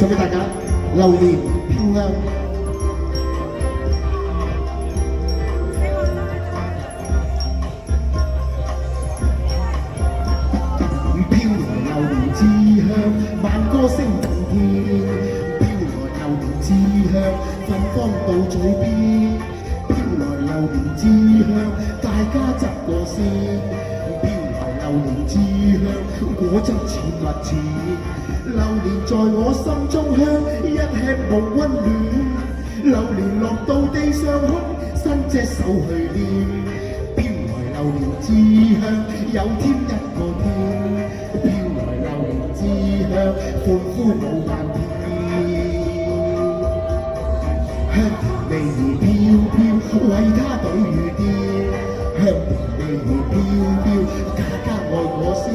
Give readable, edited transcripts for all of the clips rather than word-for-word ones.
送俾大家榴蓮飄香。飄來榴蓮之香，萬歌聲震天。飄來榴蓮之香，芬芳到嘴邊。飄來榴蓮之香，大家執個先。飄來榴蓮之香，果汁似蜜餞。榴蓮在我心中香，一吃無溫暖。榴蓮落到地上空，伸隻手去拈。飄來榴蓮之香，有添一個天。飄來榴蓮之香，歡呼舞萬遍。香甜味兒飄飄，為他倒雨啲。香甜味兒飄飄，家愛我先。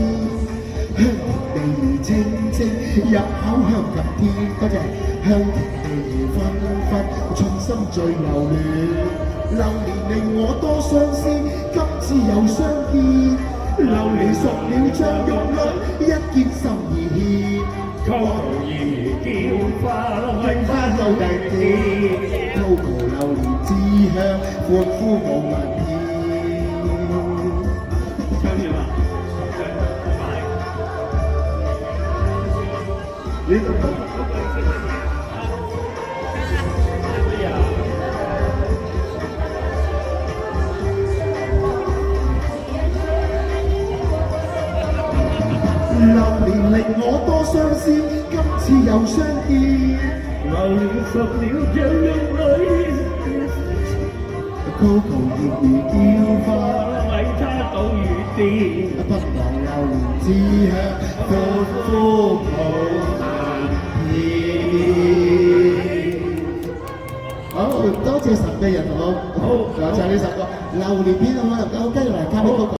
香甜味兒清清，入口香近天。多謝。香甜味兒紛紛，春心最留戀。榴蓮令我多相思，今次又相見。榴蓮熟了像玉女，一見心兒牽。Coco 兒叫花，令花到地天。Coco 榴蓮之香，歡呼舞萬遍。唱完啦，你都榴蓮令我多相思，今次又相見。榴蓮熟了像玉女Coco 葉兒叫花，為他倒雨啲。不忘榴蓮之香，歡呼舞萬遍。好，多謝神秘人同我唱呢首歌《榴蓮篇》，好，交雞嚟交俾Coco。